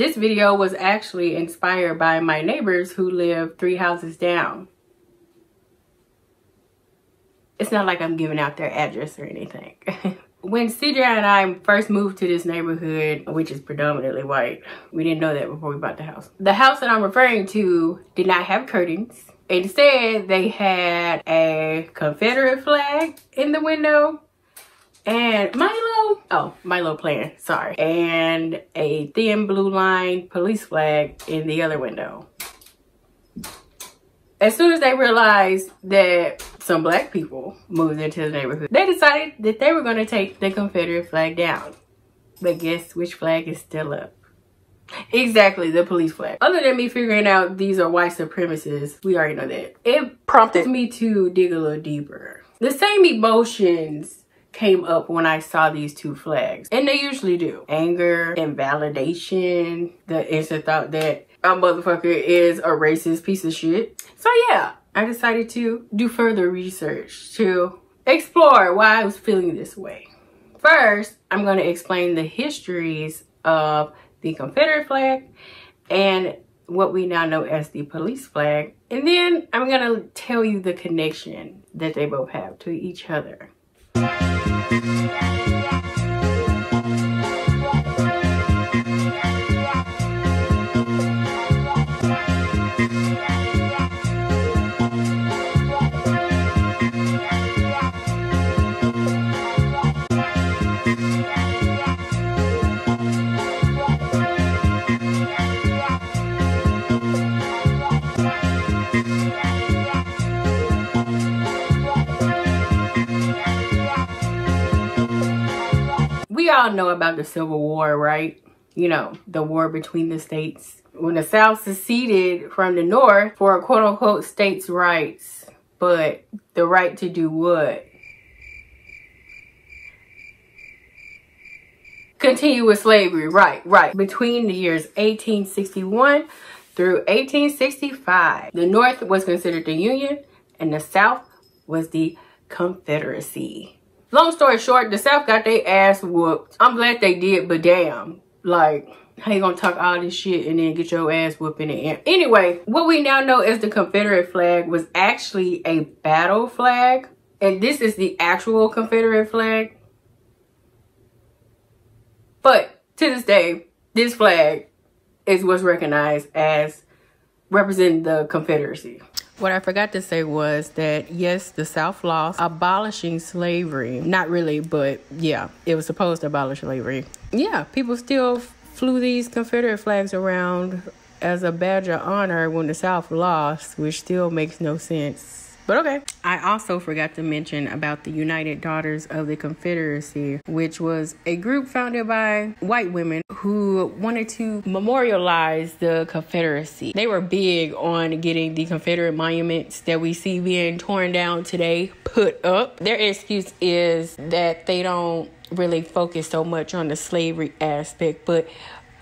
This video was actually inspired by my neighbors who live 3 houses down. It's not like I'm giving out their address or anything. When CJ and I first moved to this neighborhood, which is predominantly white, we didn't know that before we bought the house. The house that I'm referring to did not have curtains. Instead, they had a Confederate flag in the window and Milo playing, sorry, and a thin blue line police flag in the other window. As soon as they realized that some black people moved into the neighborhood, they decided that they were going to take the Confederate flag down. But guess which flag is still up? Exactly, the police flag. Other than me figuring out these are white supremacists, we already know that. It prompted me to dig a little deeper. The same emotions came up when I saw these two flags, and they usually do. Anger, invalidation, the instant thought that a motherfucker is a racist piece of shit. So yeah, I decided to do further research to explore why I was feeling this way. First, I'm going to explain the histories of the Confederate flag and what we now know as the police flag. And then I'm going to tell you the connection that they both have to each other. We all know about the Civil War, right? You know, the war between the states. When the South seceded from the North for quote unquote states' rights. But the right to do what? Continue with slavery, right. Between the years 1861 through 1865, the North was considered the Union and the South was the Confederacy. Long story short, the South got their ass whooped. I'm glad they did, but damn, like, how you gonna talk all this shit and then get your ass whooped in the end? Anyway, what we now know as the Confederate flag was actually a battle flag. And this is the actual Confederate flag. But to this day, this flag is what's recognized as representing the Confederacy. What I forgot to say was that, yes, the South lost abolishing slavery. Not really, but yeah, it was supposed to abolish slavery. Yeah, people still flew these Confederate flags around as a badge of honor when the South lost, which still makes no sense. But okay. I also forgot to mention about the United Daughters of the Confederacy, which was a group founded by white women who wanted to memorialize the Confederacy. They were big on getting the Confederate monuments that we see being torn down today put up. Their excuse is that they don't really focus so much on the slavery aspect, but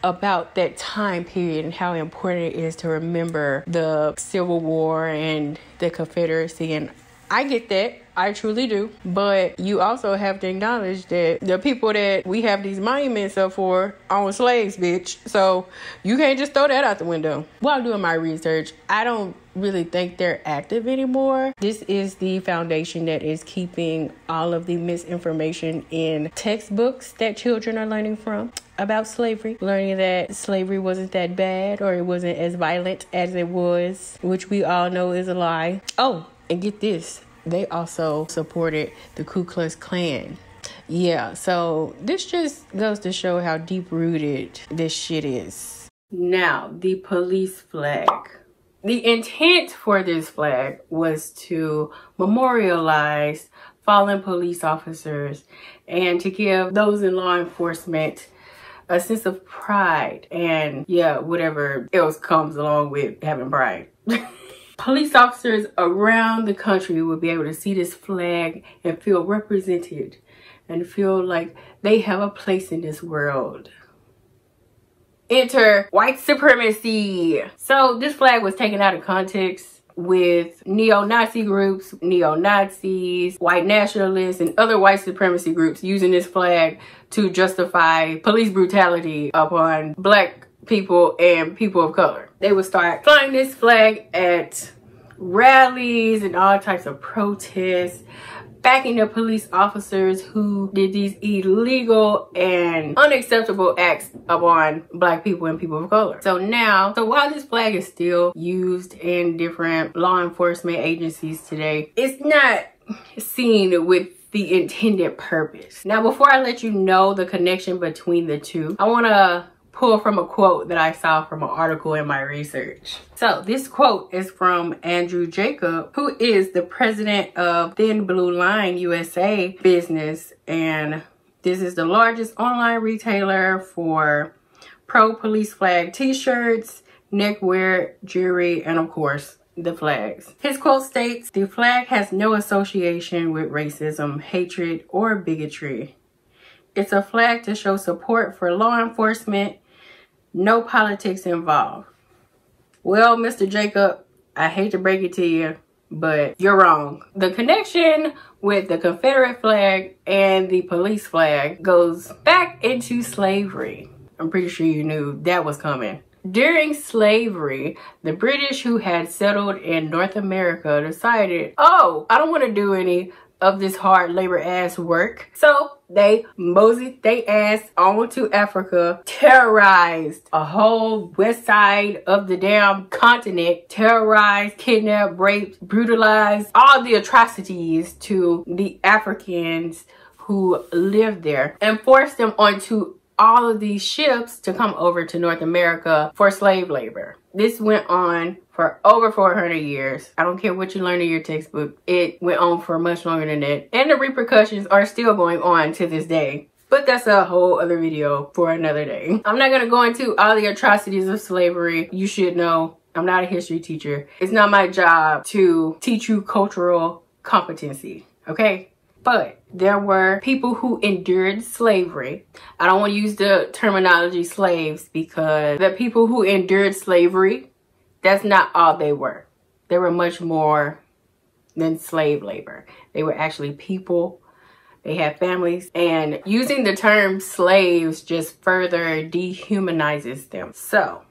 about that time period and how important it is to remember the Civil War and the Confederacy. And I get that. I truly do. But you also have to acknowledge that the people that we have these monuments up for own slaves, bitch. So you can't just throw that out the window. While doing my research, I don't really think they're active anymore. This is the foundation that is keeping all of the misinformation in textbooks that children are learning from about slavery, learning that slavery wasn't that bad or it wasn't as violent as it was, which we all know is a lie. Oh, and get this, they also supported the Ku Klux Klan. Yeah, so this just goes to show how deep-rooted this shit is. Now, the police flag. The intent for this flag was to memorialize fallen police officers and to give those in law enforcement a sense of pride and, yeah, whatever else comes along with having pride. Police officers around the country will be able to see this flag and feel represented and feel like they have a place in this world. Enter white supremacy. So this flag was taken out of context with neo-Nazi groups, neo-Nazis, white nationalists, and other white supremacy groups using this flag to justify police brutality upon black people and people of color. They would start flying this flag at rallies and all types of protests, backing the police officers who did these illegal and unacceptable acts upon black people and people of color. So while this flag is still used in different law enforcement agencies today, it's not seen with the intended purpose. Now, before I let you know the connection between the two, I want to pull from a quote that I saw from an article in my research. So this quote is from Andrew Jacob, who is the president of Thin Blue Line USA business, and this is the largest online retailer for pro-police flag t-shirts, neckwear, jewelry, and of course, the flags. His quote states, "The flag has no association with racism, hatred, or bigotry. It's a flag to show support for law enforcement, no politics involved." Well, Mr. Jacob, I hate to break it to you, but you're wrong. The connection with the Confederate flag and the police flag goes back into slavery. I'm pretty sure you knew that was coming. During slavery, the British who had settled in North America decided, oh, I don't want to do any of this hard labor ass work. So they moseyed their ass on to Africa, terrorized a whole west side of the damn continent, terrorized, kidnapped, raped, brutalized, all the atrocities to the Africans who lived there, and forced them onto all of these ships to come over to North America for slave labor. This went on for over 400 years. I don't care what you learn in your textbook. It went on for much longer than that. And the repercussions are still going on to this day. But that's a whole other video for another day. I'm not going to go into all the atrocities of slavery. You should know I'm not a history teacher. It's not my job to teach you cultural competency, okay? But there were people who endured slavery. I don't want to use the terminology slaves because the people who endured slavery, that's not all they were. They were much more than slave labor. They were actually people. They had families. And using the term slaves just further dehumanizes them. So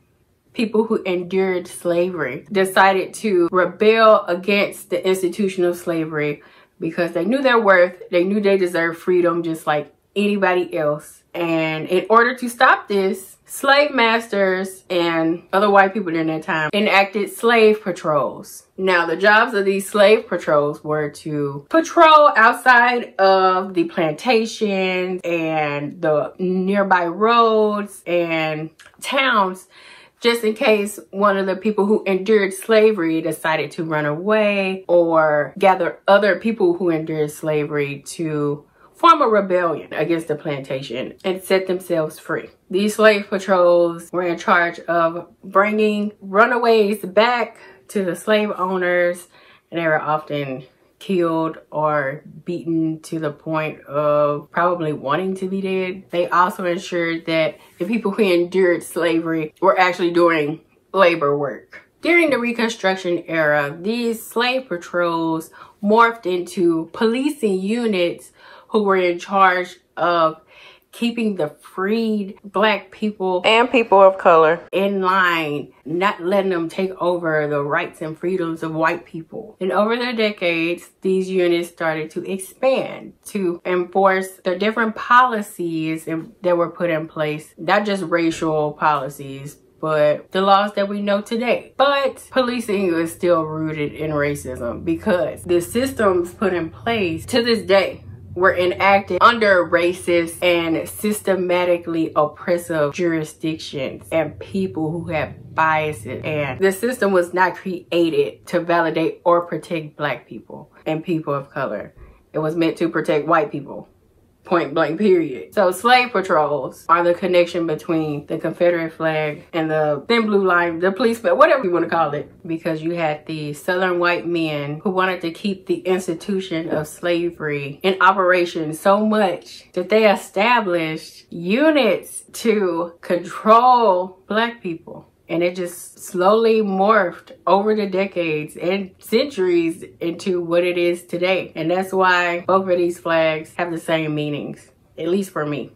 people who endured slavery decided to rebel against the institution of slavery because they knew their worth, they knew they deserved freedom just like anybody else. And in order to stop this, slave masters and other white people during that time enacted slave patrols. Now, the jobs of these slave patrols were to patrol outside of the plantations and the nearby roads and towns, just in case one of the people who endured slavery decided to run away or gather other people who endured slavery to form a rebellion against the plantation and set themselves free. These slave patrols were in charge of bringing runaways back to the slave owners, and they were often killed or beaten to the point of probably wanting to be dead. They also ensured that the people who endured slavery were actually doing labor work. During the Reconstruction era, these slave patrols morphed into policing units who were in charge of keeping the freed black people and people of color in line, not letting them take over the rights and freedoms of white people. And over the decades, these units started to expand to enforce the different policies that were put in place, not just racial policies, but the laws that we know today. But policing is still rooted in racism because the systems put in place to this day were enacted under racist and systematically oppressive jurisdictions and people who have biases. And the system was not created to validate or protect black people and people of color. It was meant to protect white people. Point blank, period. So slave patrols are the connection between the Confederate flag and the Thin Blue Line, the police flag, whatever you want to call it, because you had the Southern white men who wanted to keep the institution of slavery in operation so much that they established units to control black people. And it just slowly morphed over the decades and centuries into what it is today. And that's why both of these flags have the same meanings, at least for me.